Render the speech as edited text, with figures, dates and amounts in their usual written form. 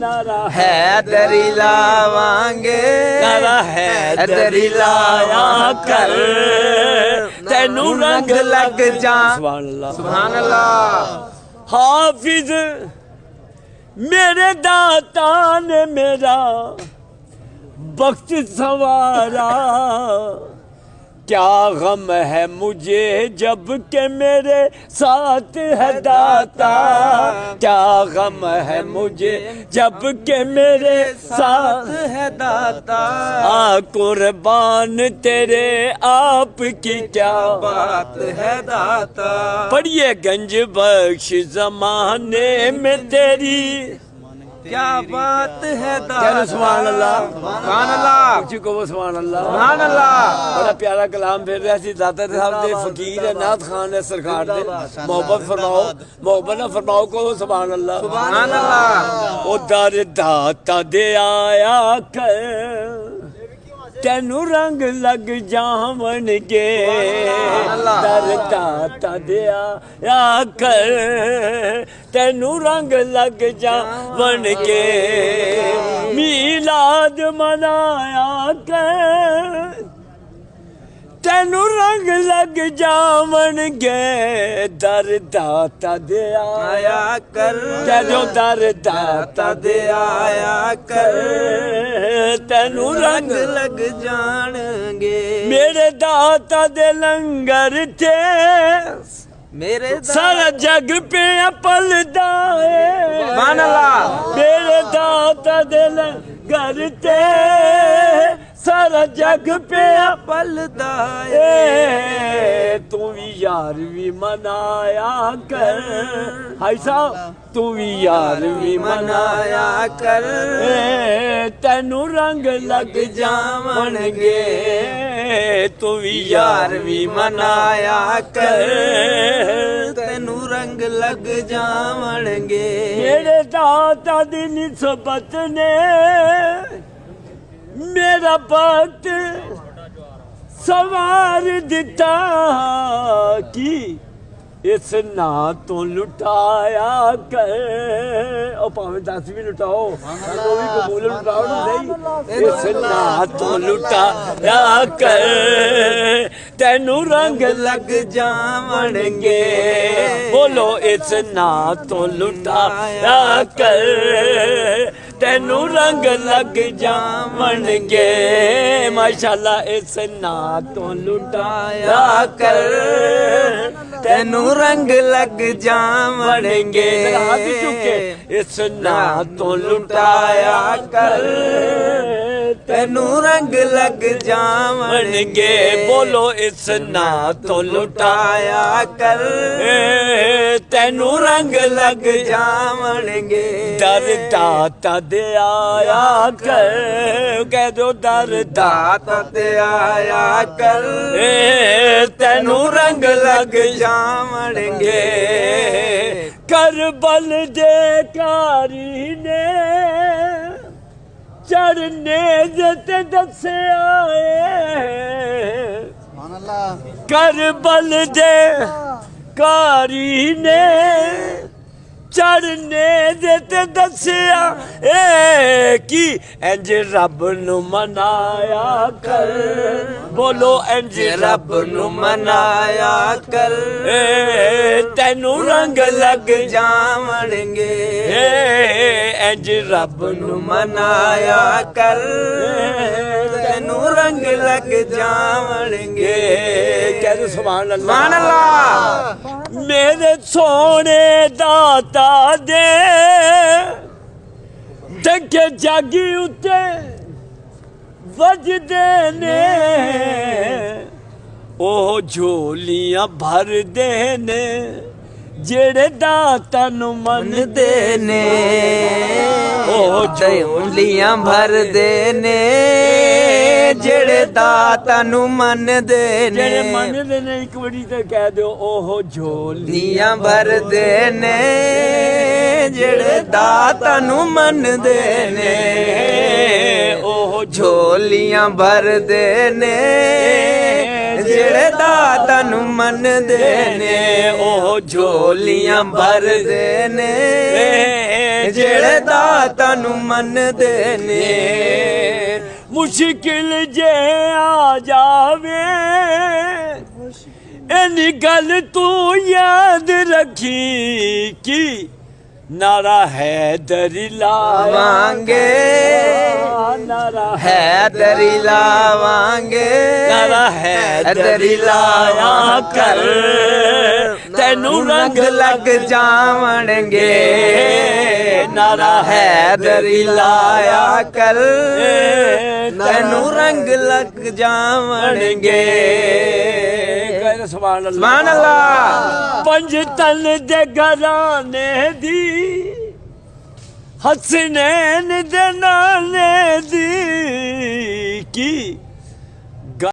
नारा हैदरी लावांगे नारा हैदरी लाया कर तेनू रंग लग जा सुभान अल्लाह सुभान अल्लाह। हाफिज मेरे दाता ने मेरा वक्त संवारा क्या गम है मुझे जब के मेरे साथ है दाता क्या गम है मुझे जब के मेरे साथ है दाता कुर्बान तेरे आप की क्या बात है दाता। पढ़िए गंज बख्श जमाने में तेरी क्या बात है क्या दाता। सुभान अल्लाह सुभान अल्लाह कुछ को सुभान अल्लाह सुभान अल्लाह। बड़ा प्यारा कलाम फिर रहा सी दाता साहब दे फकीर है नाथ खान है सरकार दे मोहब्बत फरमाओ मोहब्बत ना फरमाओ को सुभान अल्लाह सुभान अल्लाह। ओ दर दाता दे आया कर तेनू रंग लग जावन गे दर दाता दे आया कर तेनू रंग लग जावन गे मीलाद मनाया कर तेनू रंग लग जावन गे दर दाता दे आया कर कह दो दर दाता दे आया कर तेनू रंग लग जाणगे मेरे दाता दे लंगर थे मेरे सारा जग पे पलदा है सुभान अल्लाह। मेरे दाता दे लंगर थे सारा जग पे पलदा ए तू भी यार भी मनाया कर हाय साहब तू भी यार भी मनाया मनाया कर ए तेनू रंग लग जावणगे तू भी यार भी मनाया कर तेनू रंग लग जावणगे मेरे दाता दी निस्बत ने मेरा वक्त सवार दिता की इस ना तो लुटाया कर ओ भावें 10 भी लुटाओ तो भी कबूल लुटाओ ना नहीं इस ना तो लुटाया कर तेनू रंग लग जावणगे बोलो इस ना तो लुटाया कर तेनू रंग लग जावणगे माशाल्लाह इस ना तो लुटाया कर तेनू रंग लग जावणगे हाथ चुके इस ना तो लुटाया कर तेनू रंग लग जावणगे बोलो इस ना तो लुटाया कर तेनू रंग लग जावणगे दर दाता दे आया कर कह दो दर दाता ते आया कर तेनू रंग लग जावणगे करबल दे कारी ने चढ़ने जते दसे आए करबल दे कारी ने चढ़ने जते दसिया की इंज रब नु मनाया कर बोलो इंज रब नु मनाया कर तेनू रंग लग जावणगे इंज रब नु मनाया कर तेनू रंग लग जावणगे कह सुभान अल्लाह सुभान अल्लाह। मेरे सोने दाता दे डगे जागी उते वजदे ने ओ झोलियां भर दे ने जेड़े दाता नु मनदे ने ओ झोलियां भर दे ने जेड़े दाता नु मनदे ने जेड़े मनदे ने एक बड़ी ते कह दो ओहो झोलियां भर दे ने जेड़े दाता नु मनदे ने ओहो झोलियां भर दे ने ਜਿਹੜੇ ਦਾਤਾਂ ਨੂੰ ਮੰਨਦੇ ਨੇ ਉਹ ਝੋਲੀਆਂ ਭਰਦੇ ਨੇ ਜਿਹੜੇ ਦਾਤਾਂ ਨੂੰ ਮੰਨਦੇ ਨੇ ਮੁਸ਼ਕਿਲ ਜੇ ਆ ਜਾਵੇ ਐਨੀ ਗੱਲ ਤੂੰ ਯਾਦ ਰੱਖੀ ਕਿ ਨਾਰਾ ਹੈਦਰੀ ਲਾਵਾਂਗੇ ਨਾਰਾ ਹੈਦਰੀ ਲਾਵਾਂਗੇ ਨਾਰਾ ਹੈਦਰੀ ਲਾਇਆ ਕਰ ਤੈਨੂੰ ਰੰਗ ਲੱਗ ਜਾਵਣਗੇ ਨਾਰਾ ਹੈਦਰੀ ਲਾਇਆ ਕਰ ਤੈਨੂੰ ਰੰਗ ਲੱਗ ਜਾਵਣਗੇ ਸੁਭਾਨ ਅੱਲਾਹ ਪੰਜ ਤਨ ਦੇ ਘਰਾਣੇ ਦੀ ਹਸਨੈਨ ਦੇ ਨਾਨੇ ਦੀ ਕੀ